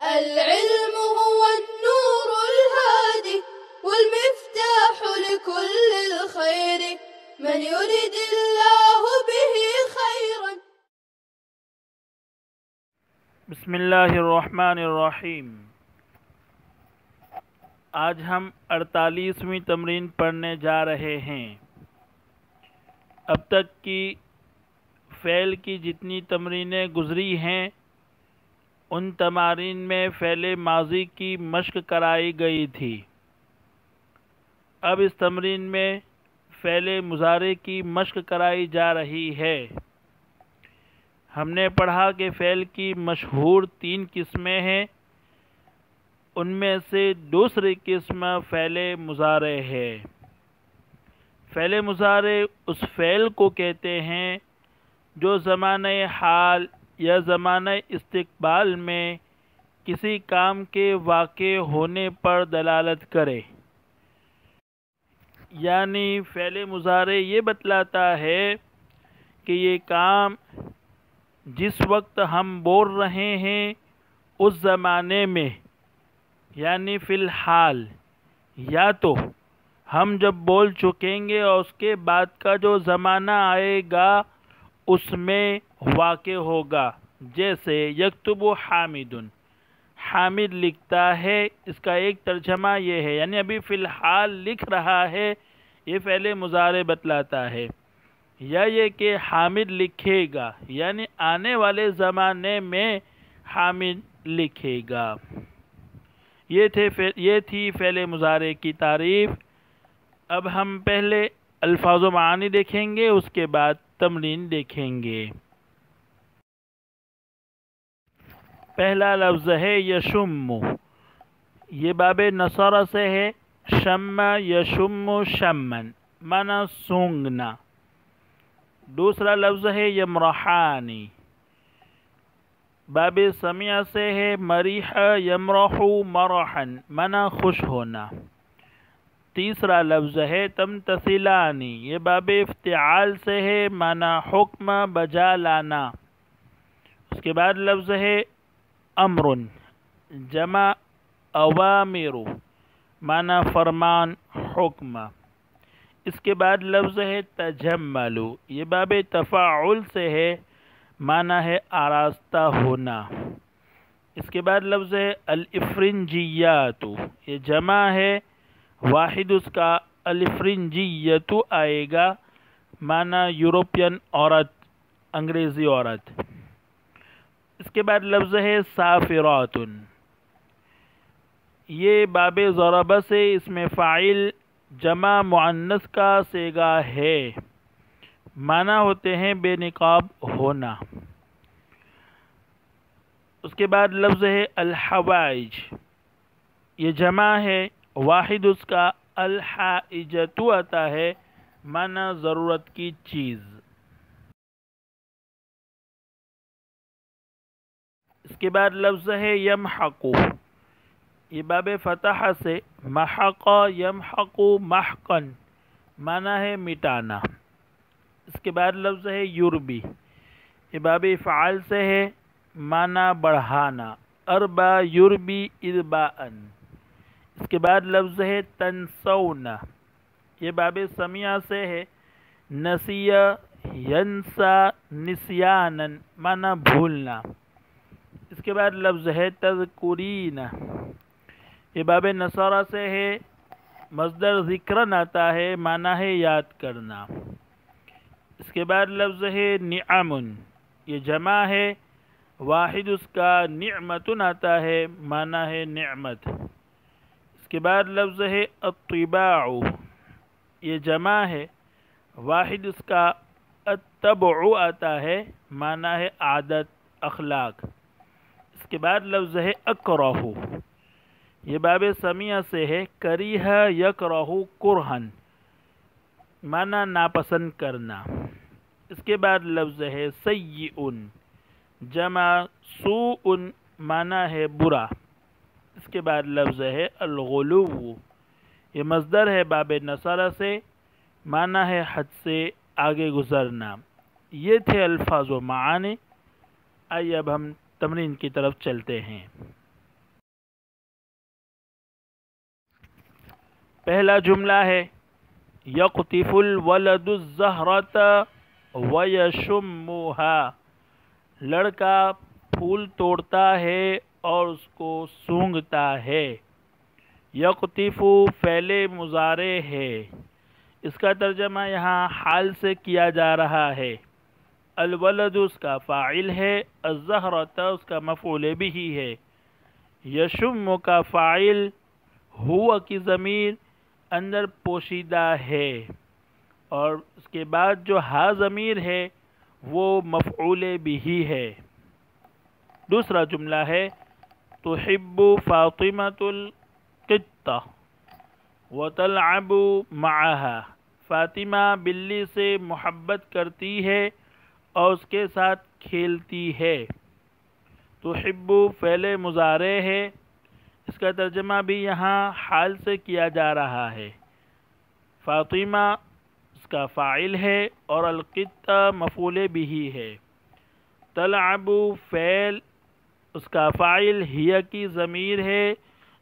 العلم هو النور الهادي والمفتاح لكل الخير من يريد الله به خيرا. بسم اللہ الرحمن الرحیم۔ آج ہم 48ویں تمرین پڑھنے جا رہے ہیں۔ اب تک کی فعل کی جتنی تمرینیں گزری ہیں ان تمارین میں فعل ماضی کی مشق کرائی گئی تھی۔ اب اس تمرین میں فعل مضارع کی مشق کرائی جا رہی ہے۔ ہم نے پڑھا کہ فعل کی مشہور 3 قسمیں ہیں، ان میں سے دوسری قسم فعل مضارع ہے۔ فعل مضارع اس فعل کو کہتے ہیں جو زمانہ حال یا زمانہ استقبال میں کسی کام کے واقع ہونے پر دلالت کرے، یعنی فعل مضارع یہ بتلاتا ہے کہ یہ کام جس وقت ہم بول رہے ہیں اس زمانے میں، یعنی فی الحال، یا تو ہم جب بول چکیں گے اور اس کے بعد کا جو زمانہ آئے گا اس میں واقع ہوگا۔ جیسے یکتب حامد، حامد لکھتا ہے، اس کا ایک ترجمہ یہ ہے، یعنی ابھی فی الحال لکھ رہا ہے، یہ فعل مضارع بتلاتا ہے۔ یا یہ کہ حامد لکھے گا، یعنی آنے والے زمانے میں حامد لکھے گا۔ یہ تھی فعل مضارع کی تعریف۔ اب ہم پہلے الفاظ و معانی دیکھیں گے، اس کے بعد تمرین دیکھیں گے۔ پہلا لفظ ہے یشم، یہ باب نصارہ سے ہے۔ شم یشم شمن، معنی سونگنا۔ دوسرا لفظ ہے یمرحانی، باب سمیع سے ہے۔ مریح یمرح مرحن، معنی خوش ہونا۔ تیسرا لفظ ہے تمتثلانی، یہ باب افتعال سے ہے، معنی حکم بجا لانا۔ اس کے بعد لفظ ہے امر، جمع اوامر، معنی فرمان حکم۔ اس کے بعد لفظ ہے تجمل، یہ باب تفاعل سے ہے، معنی ہے آراستہ ہونا۔ اس کے بعد لفظ ہے الافرنجیات، یہ جمع ہے، واحد اس کا الافرنجیت آئے گا، معنی یوروپین عورت، انگریزی عورت۔ اس کے بعد لفظ ہے سافرات، یہ باب ضرب سے، اس میں فاعل جمع مؤنث کا صیغہ ہے، معنی ہوتے ہیں بے نقاب ہونا۔ اس کے بعد لفظ ہے الحوائج، یہ جمع ہے، واحد اس کا الحائجۃ آتا ہے، معنی ضرورت کی چیز۔ اس کے بعد لفظ ہے یمحق، یہ باب فتح سے، محق یمحق محقا، معنی ہے مٹانا۔ اس کے بعد لفظ ہے یربی، یہ باب فعال سے ہے، معنی بڑھانا۔ اربا یربی ارباء۔ اس کے بعد لفظ ہے تنسون، یہ باب سمیع سے ہے، نسی ینسا نسیانا، معنی بھولنا۔ اس کے بعد لفظ ہے تذکرین، یہ باب نصارہ سے ہے، مصدر ذکرن آتا ہے، معنی ہے یاد کرنا۔ اس کے بعد لفظ ہے نعم، یہ جمع ہے، واحد اس کا نعمتن آتا ہے، معنی ہے نعمت۔ اس کے بعد لفظ ہے الطباع، یہ جمع ہے، واحد اس کا الطبع آتا ہے، معنی ہے عادت اخلاق۔ اس کے بعد لفظ ہے اکرہ، یہ باب سمیع سے ہے، کریہ یکرہ کرہن، معنی ناپسند کرنا۔ اس کے بعد لفظ ہے سیئ، جمع سوء، معنی ہے برا۔ اس کے بعد لفظ ہے الغلو، یہ مصدر ہے باب نصارہ سے، معنی ہے حد سے آگے گزرنا۔ یہ تھے الفاظ و معانی۔ آئیے اب ہم تمرین کی طرف چلتے ہیں۔ پہلا جملہ ہے یقطف الولد الزہرۃ ویشمھا، لڑکا پھول توڑتا ہے اور اس کو سونگھتا ہے۔ یقطف فعل مضارع ہے، اس کا ترجمہ یہاں حال سے کیا جا رہا ہے۔ الولد اس کا فاعل ہے، الزہرۃ اس کا مفعول بہ ہے۔ یشم کا فاعل ہوا کی ضمیر اندر پوشیدہ ہے، اور اس کے بعد جو ہا ضمیر ہے وہ مفعول بہ ہے۔ دوسرا جملہ ہے تحب فاطمۃ القطہ وتلعب معها، فاطمہ بلی سے محبت کرتی ہے اور اس کے ساتھ کھیلتی ہے۔ تحب فعل مضارع ہے، اس کا ترجمہ بھی یہاں حال سے کیا جا رہا ہے۔ فاطمہ اس کا فاعل ہے اور القطہ مفعول بہ ہے۔ تلعب فعل اس کا فاعل ہی کی ضمیر ہے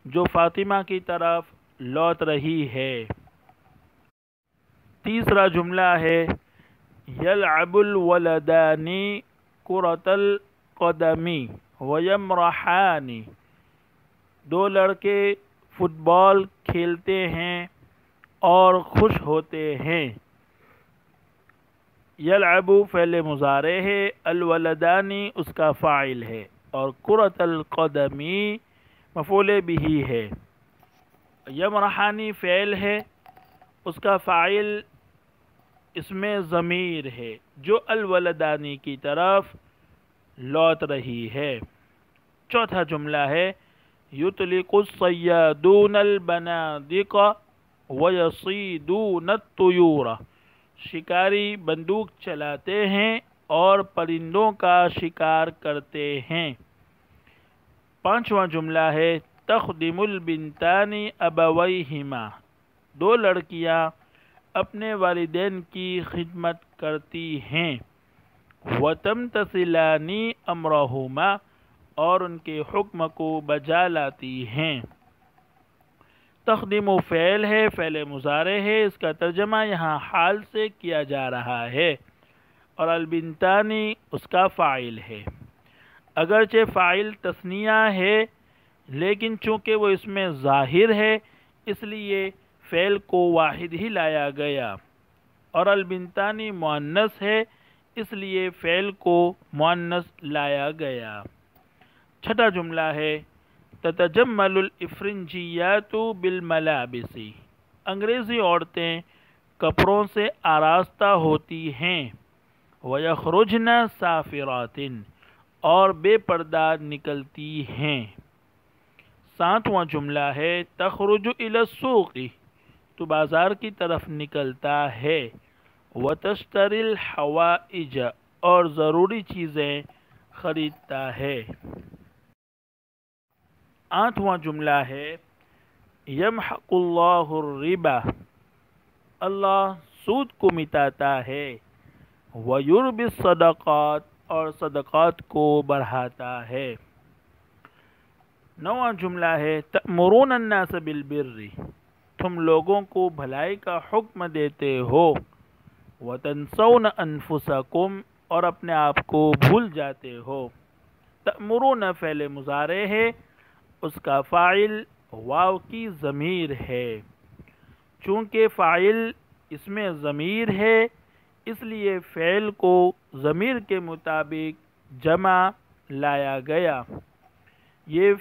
جو فاطمہ کی طرف لوٹ رہی ہے۔ تیسرا جملہ ہے یلعب الولدان کرۃ القدم ویمرحان، دو لڑکے فٹ بال کھیلتے ہیں اور خوش ہوتے ہیں۔ یلعب فعل مضارع ہے، الولدان اس کا فاعل ہے اور کرۃ القدم مفعول بہ ہے۔ یمرحان فعل ہے، اس کا فاعل اس میں ضمیر ہے جو الولدانی کی طرف لوٹ رہی ہے۔ چوتھا جملہ ہے یطلق الصیادون البنادق ویصیدون الطیور، شکاری بندوق چلاتے ہیں اور پرندوں کا شکار کرتے ہیں۔ پانچواں جملہ ہے تخدم البنتان ابویہما، دو لڑکیاں اپنے والدین کی خدمت کرتی ہیں۔ وتمتثلان امرہما، اور ان کے حکم کو بجا لاتی ہیں۔ تخدم فعل ہے، فعل مضارع ہے، اس کا ترجمہ یہاں حال سے کیا جا رہا ہے، اور البنتان اس کا فاعل ہے۔ اگرچہ فاعل تثنیہ ہے لیکن چونکہ وہ اس میں ظاہر ہے اس لیے فعل کو واحد ہی لایا گیا، اور البنتان مؤنث ہے اس لیے فعل کو مؤنث لایا گیا۔ چھٹا جملہ ہے تتجمل الافرنجیات بالملابس، انگریزی عورتیں کپڑوں سے آراستہ ہوتی ہیں۔ ویخرجن سافرات، اور بے پردہ نکلتی ہیں۔ ساتواں جملہ ہے تخرج الی السوق، تو بازار کی طرف نکلتا ہے۔ وتشتری الحوائج، اور ضروری چیزیں خریدتا ہے۔ آٹھواں جملہ ہے یمحق اللہ الربا، اللہ سود کو مٹاتا ہے۔ ویربی الصدقات، اور صدقات کو بڑھاتا ہے۔ نواں جملہ ہے تأمرون الناس بالبر، تم لوگوں کو بھلائی کا حکم دیتے ہو۔ وتنسون انفسکم، اور اپنے آپ کو بھول جاتے ہو۔ تأمرون فعل مضارع ہے، اس کا فاعل واو کی ضمیر ہے۔ چونکہ فاعل اس میں ضمیر ہے اس لیے فعل کو ضمیر کے مطابق جمع لایا گیا۔ یہ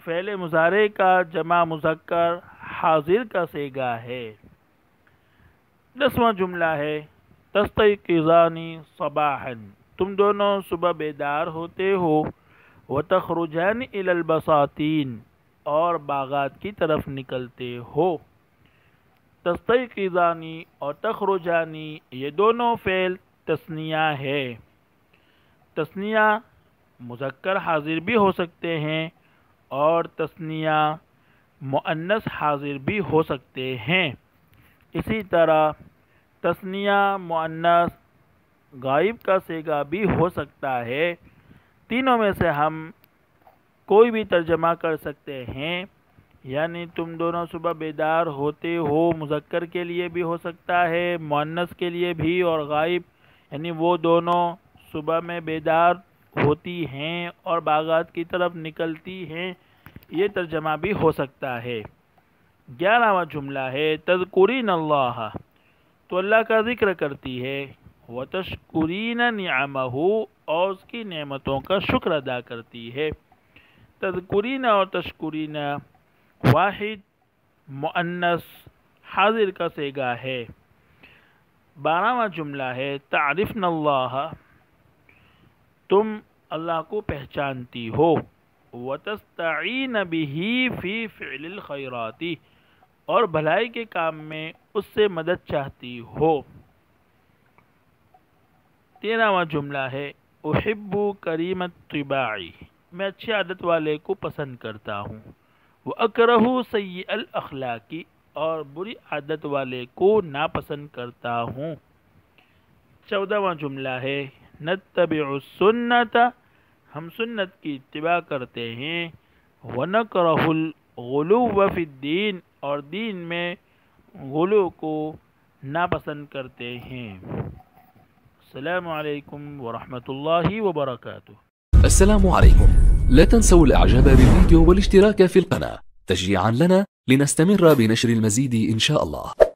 فعل مضارع کا جمع مذکر حاضر کا صیغہ ہے۔ 10واں جملہ ہے تستيقظان صباحا، تم دونوں صبح بیدار ہوتے ہو۔ وتخرجان الى البساتین، اور باغات کی طرف نکلتے ہو۔ تستيقظان اور تخرجان یہ دونوں فعل تثنیہ ہے۔ تثنیہ مذکر حاضر بھی ہو سکتے ہیں اور تثنیہ مؤنث حاضر بھی ہو سکتے ہیں۔ اسی طرح تثنیہ مؤنث غائب کا صیغہ بھی ہو سکتا ہے۔ تینوں میں سے ہم کوئی بھی ترجمہ کر سکتے ہیں۔ یعنی تم دونوں صبح بیدار ہوتے ہو، مذکر کے لیے بھی ہو سکتا ہے، مؤنث کے لیے بھی، اور غائب یعنی وہ دونوں صبح میں بیدار ہوتی ہیں اور باغات کی طرف نکلتی ہیں، یہ ترجمہ بھی ہو سکتا ہے۔ 11واں جملہ ہے تذکرین اللہ، تو اللہ کا ذکر کرتی ہے، وتشکرین نعمہ، اور اس کی نعمتوں کا شکر ادا کرتی ہے۔ تذکرین اور تشکرین واحد مؤنث حاضر کا صیغہ ہے۔ 12واں جملہ ہے تعرفن اللہ، تم اللہ کو پہچانتی ہو، وتستعین بہ فی فعل الخیرات، اور بھلائی کے کام میں اس سے مدد چاہتی ہو۔ 13واں جملہ ہے احب کریم الطباع، میں اچھی عادت والے کو پسند کرتا ہوں، وَأَكْرَهُ سَيِّئَ الْأَخْلَاقِ، اور بری عادت والے کو ناپسند کرتا ہوں۔ 14واں جملہ ہے نتبع السنت، ہم سنت کی اتباع کرتے ہیں، وَنَكْرَهُ الْغُلُوَّ فِي الدِّينِ، اور دین میں غلو کو ناپسند کرتے ہیں۔ السلام علیکم ورحمۃ اللہ وبرکاتہ۔ السلام عليكم، لا تنسوا الاعجاب بالفيديو والاشتراك في القناة تشجيعا لنا لنستمر بنشر المزيد إن شاء الله.